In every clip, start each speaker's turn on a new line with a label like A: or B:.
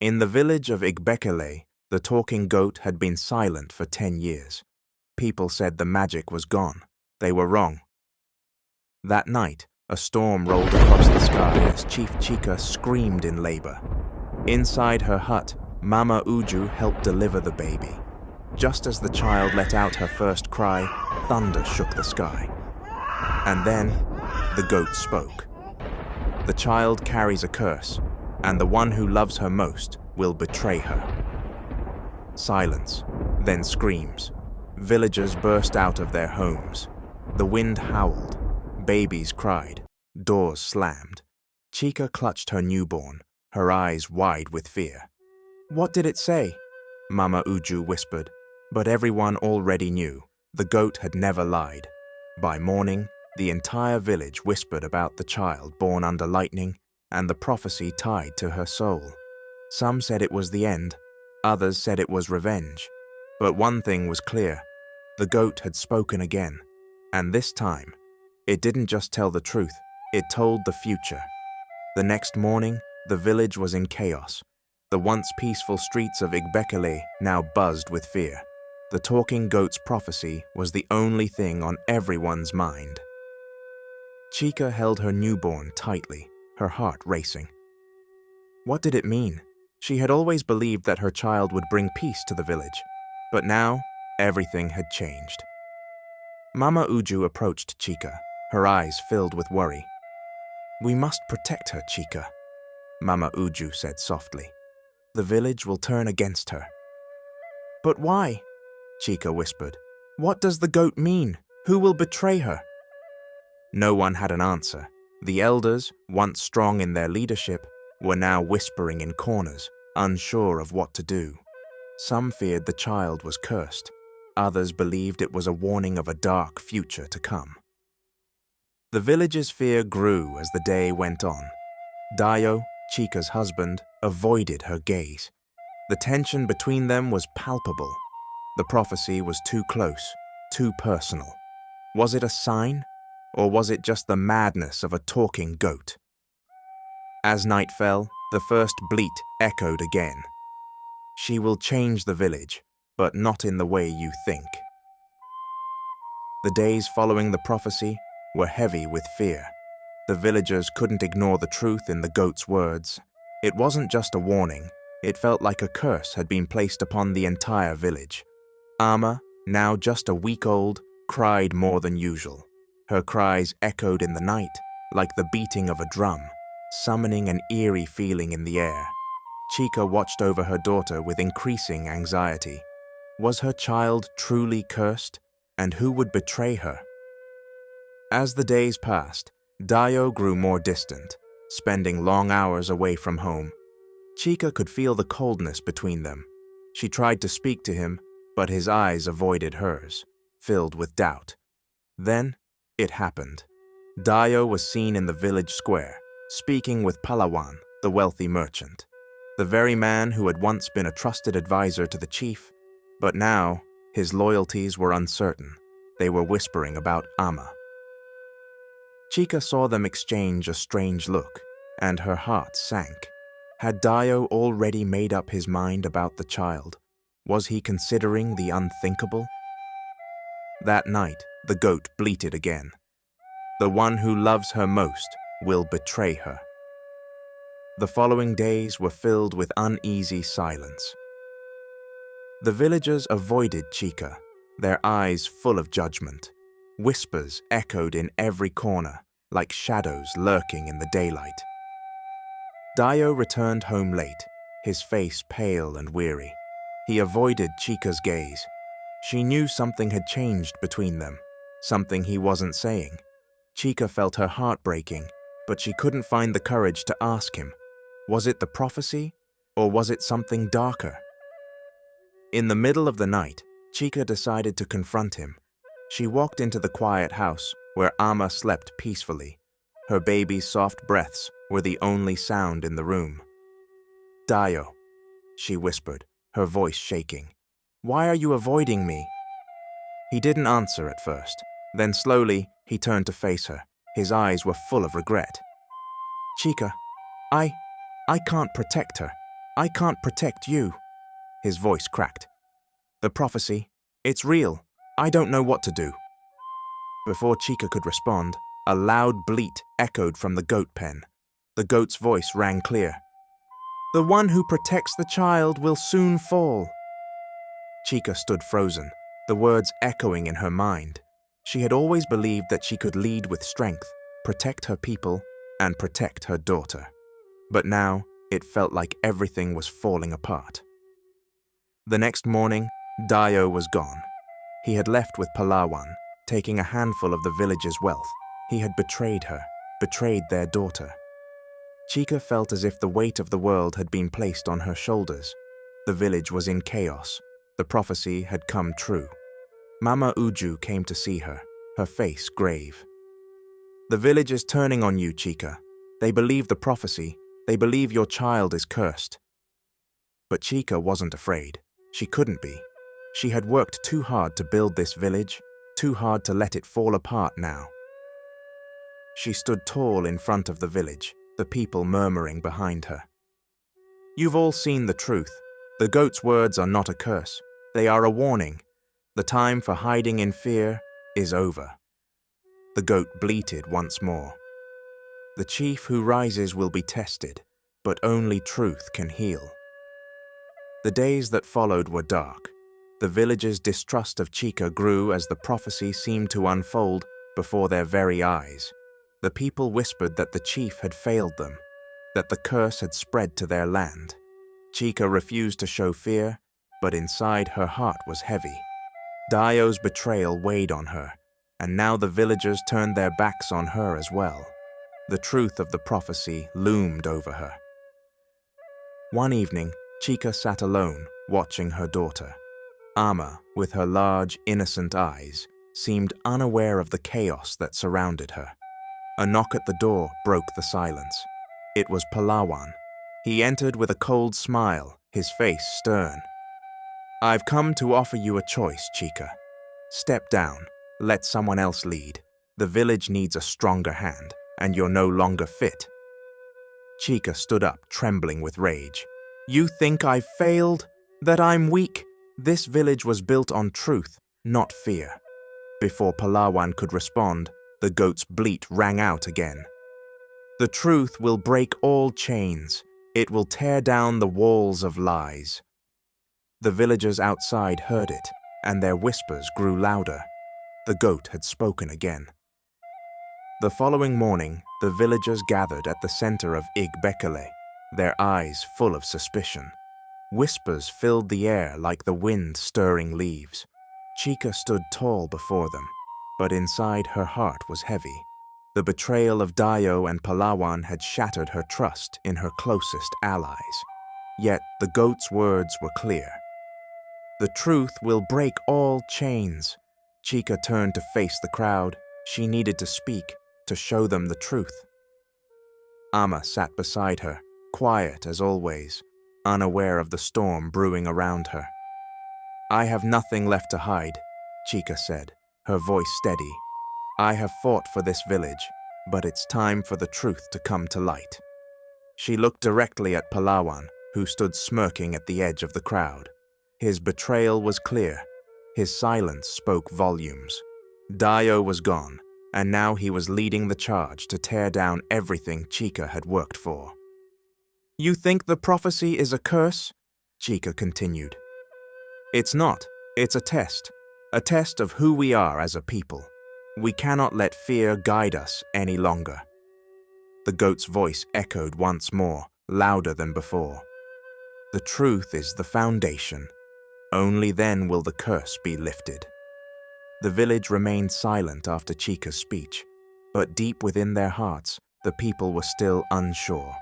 A: In the village of Igbekele, the talking goat had been silent for 10 years. People said the magic was gone. They were wrong. That night, a storm rolled across the sky as Chief Chika screamed in labor. Inside her hut, Mama Uju helped deliver the baby. Just as the child let out her first cry, thunder shook the sky. And then, the goat spoke. The child carries a curse, and the one who loves her most will betray her. Silence, then screams. Villagers burst out of their homes. The wind howled. Babies cried. Doors slammed. Chica clutched her newborn, her eyes wide with fear. "What did it say?" Mama Uju whispered, but everyone already knew. The goat had never lied. By morning, the entire village whispered about the child born under lightning and the prophecy tied to her soul. Some said it was the end, others said it was revenge. But one thing was clear: the goat had spoken again, and this time, it didn't just tell the truth, it told the future. The next morning, the village was in chaos. The once peaceful streets of Igbekele now buzzed with fear. The talking goat's prophecy was the only thing on everyone's mind. Chica held her newborn tightly, her heart racing. What did it mean? She had always believed that her child would bring peace to the village, but now everything had changed. Mama Uju approached Chica, her eyes filled with worry. "We must protect her, Chica," Mama Uju said softly. "The village will turn against her." "But why?" Chica whispered. "What does the goat mean? Who will betray her?" No one had an answer. The elders, once strong in their leadership, were now whispering in corners, unsure of what to do. Some feared the child was cursed. Others believed it was a warning of a dark future to come. The village's fear grew as the day went on. Dayo, Chica's husband, avoided her gaze. The tension between them was palpable. The prophecy was too close, too personal. Was it a sign, or was it just the madness of a talking goat? As night fell, the first bleat echoed again. "She will change the village, but not in the way you think." The days following the prophecy were heavy with fear. The villagers couldn't ignore the truth in the goat's words. It wasn't just a warning, it felt like a curse had been placed upon the entire village. Ama, now just a week old, cried more than usual. Her cries echoed in the night, like the beating of a drum, summoning an eerie feeling in the air. Chica watched over her daughter with increasing anxiety. Was her child truly cursed, and who would betray her? As the days passed, Dayo grew more distant, spending long hours away from home. Chica could feel the coldness between them. She tried to speak to him, but his eyes avoided hers, filled with doubt. Then, it happened. Dayo was seen in the village square, speaking with Palawan, the wealthy merchant. The very man who had once been a trusted advisor to the chief, but now his loyalties were uncertain. They were whispering about Ama. Chica saw them exchange a strange look, and her heart sank. Had Dayo already made up his mind about the child? Was he considering the unthinkable? That night, the goat bleated again. The one who loves her most will betray her. The following days were filled with uneasy silence. The villagers avoided Chica, their eyes full of judgment. Whispers echoed in every corner, like shadows lurking in the daylight. Dayo returned home late, his face pale and weary. He avoided Chica's gaze. She knew something had changed between them, something he wasn't saying. Chica felt her heart breaking, but she couldn't find the courage to ask him. Was it the prophecy, or was it something darker? In the middle of the night, Chica decided to confront him. She walked into the quiet house where Ama slept peacefully. Her baby's soft breaths were the only sound in the room. "Dayo," she whispered, her voice shaking. "Why are you avoiding me?" He didn't answer at first. Then slowly, he turned to face her. His eyes were full of regret. "Chica, I can't protect her. I can't protect you." His voice cracked. "The prophecy, it's real. I don't know what to do." Before Chica could respond, a loud bleat echoed from the goat pen. The goat's voice rang clear. "The one who protects the child will soon fall." Chica stood frozen, the words echoing in her mind. She had always believed that she could lead with strength, protect her people, and protect her daughter. But now, it felt like everything was falling apart. The next morning, Dio was gone. He had left with Palawan, taking a handful of the village's wealth. He had betrayed her, betrayed their daughter. Chica felt as if the weight of the world had been placed on her shoulders. The village was in chaos. The prophecy had come true. Mama Uju came to see her, her face grave. "The village is turning on you, Chica. They believe the prophecy. They believe your child is cursed." But Chica wasn't afraid. She couldn't be. She had worked too hard to build this village, too hard to let it fall apart now. She stood tall in front of the village, the people murmuring behind her. "You've all seen the truth. The goat's words are not a curse. They are a warning. The time for hiding in fear is over." The goat bleated once more. "The chief who rises will be tested, but only truth can heal." The days that followed were dark. The village's distrust of Chica grew as the prophecy seemed to unfold before their very eyes. The people whispered that the chief had failed them, that the curse had spread to their land. Chica refused to show fear, but inside her heart was heavy. Dio's betrayal weighed on her, and now the villagers turned their backs on her as well. The truth of the prophecy loomed over her. One evening, Chica sat alone, watching her daughter. Ama, with her large, innocent eyes, seemed unaware of the chaos that surrounded her. A knock at the door broke the silence. It was Palawan. He entered with a cold smile, his face stern. "I've come to offer you a choice, Chica. Step down, let someone else lead. The village needs a stronger hand, and you're no longer fit." Chica stood up, trembling with rage. "You think I've failed? That I'm weak? This village was built on truth, not fear." Before Palawan could respond, the goat's bleat rang out again. "The truth will break all chains. It will tear down the walls of lies." The villagers outside heard it, and their whispers grew louder. The goat had spoken again. The following morning, the villagers gathered at the center of Igbekele, their eyes full of suspicion. Whispers filled the air like the wind stirring leaves. Chica stood tall before them, but inside her heart was heavy. The betrayal of Dio and Palawan had shattered her trust in her closest allies. Yet the goat's words were clear. "The truth will break all chains." Chica turned to face the crowd. She needed to speak, to show them the truth. Ama sat beside her, quiet as always, unaware of the storm brewing around her. "I have nothing left to hide," Chica said, her voice steady. "I have fought for this village, but it's time for the truth to come to light." She looked directly at Palawan, who stood smirking at the edge of the crowd. His betrayal was clear. His silence spoke volumes. Dio was gone, and now he was leading the charge to tear down everything Chica had worked for. "You think the prophecy is a curse?" Chica continued. "It's not. It's a test of who we are as a people. We cannot let fear guide us any longer." The goat's voice echoed once more, louder than before. "The truth is the foundation. Only then will the curse be lifted." The village remained silent after Chica's speech, but deep within their hearts, the people were still unsure.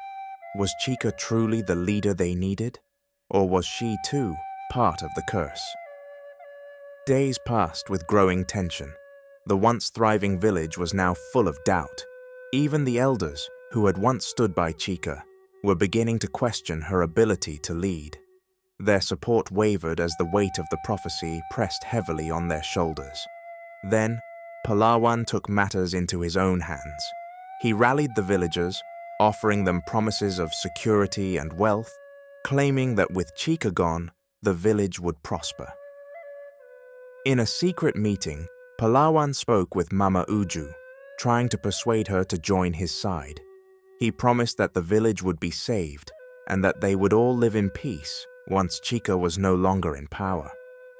A: Was Chica truly the leader they needed? Or was she, too, part of the curse? Days passed with growing tension. The once thriving village was now full of doubt. Even the elders, who had once stood by Chica, were beginning to question her ability to lead. Their support wavered as the weight of the prophecy pressed heavily on their shoulders. Then, Palawan took matters into his own hands. He rallied the villagers, offering them promises of security and wealth, claiming that with Chica gone, the village would prosper. In a secret meeting, Palawan spoke with Mama Uju, trying to persuade her to join his side. He promised that the village would be saved and that they would all live in peace once Chica was no longer in power.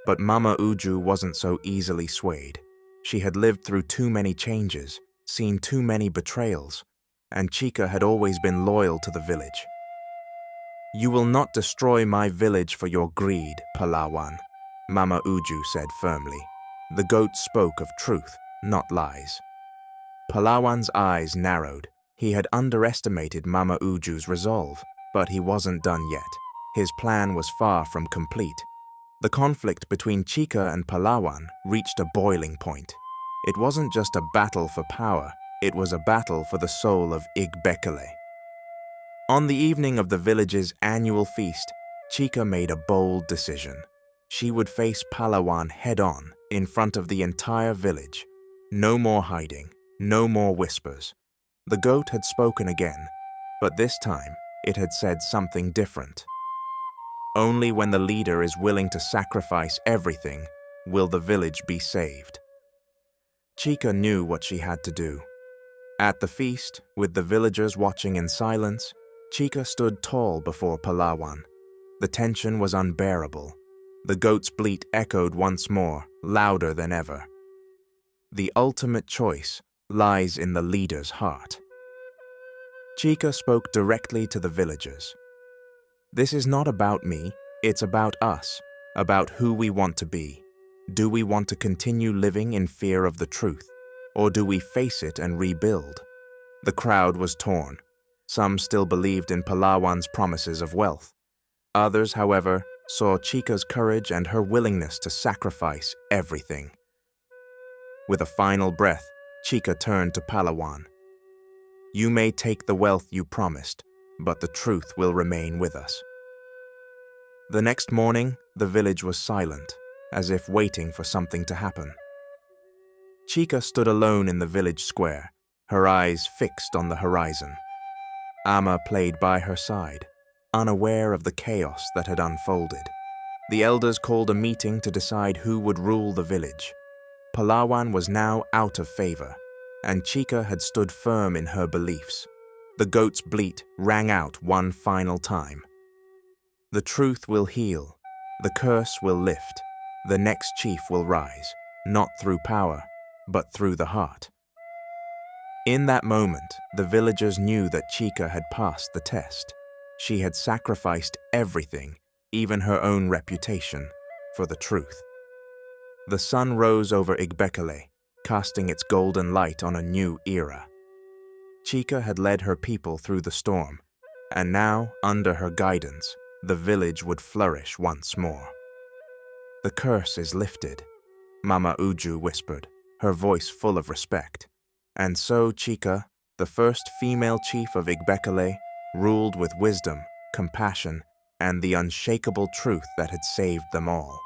A: But Mama Uju wasn't so easily swayed. She had lived through too many changes, seen too many betrayals, and Chica had always been loyal to the village. "You will not destroy my village for your greed, Palawan," Mama Uju said firmly. The goat spoke of truth, not lies. Palawan's eyes narrowed. He had underestimated Mama Uju's resolve, but he wasn't done yet. His plan was far from complete. The conflict between Chica and Palawan reached a boiling point. It wasn't just a battle for power, it was a battle for the soul of Igbekele. On the evening of the village's annual feast, Chica made a bold decision. She would face Palawan head-on in front of the entire village. No more hiding, no more whispers. The goat had spoken again, but this time it had said something different. Only when the leader is willing to sacrifice everything will the village be saved. Chica knew what she had to do. At the feast, with the villagers watching in silence, Chica stood tall before Palawan. The tension was unbearable. The goat's bleat echoed once more, louder than ever. The ultimate choice lies in the leader's heart. Chica spoke directly to the villagers. "This is not about me, it's about us, about who we want to be. Do we want to continue living in fear of the truth, or do we face it and rebuild?" The crowd was torn. Some still believed in Palawan's promises of wealth. Others, however, saw Chica's courage and her willingness to sacrifice everything. With a final breath, Chica turned to Palawan. "You may take the wealth you promised, but the truth will remain with us." The next morning, the village was silent, as if waiting for something to happen. Chica stood alone in the village square, her eyes fixed on the horizon. Ama played by her side, unaware of the chaos that had unfolded. The elders called a meeting to decide who would rule the village. Palawan was now out of favor, and Chica had stood firm in her beliefs. The goat's bleat rang out one final time. "The truth will heal, the curse will lift, the next chief will rise, not through power, but through the heart." In that moment, the villagers knew that Chica had passed the test. She had sacrificed everything, even her own reputation, for the truth. The sun rose over Igbekele, casting its golden light on a new era. Chica had led her people through the storm, and now, under her guidance, the village would flourish once more. "The curse is lifted," Mama Uju whispered, her voice full of respect. And so Chica, the first female chief of Igbekele, ruled with wisdom, compassion, and the unshakable truth that had saved them all.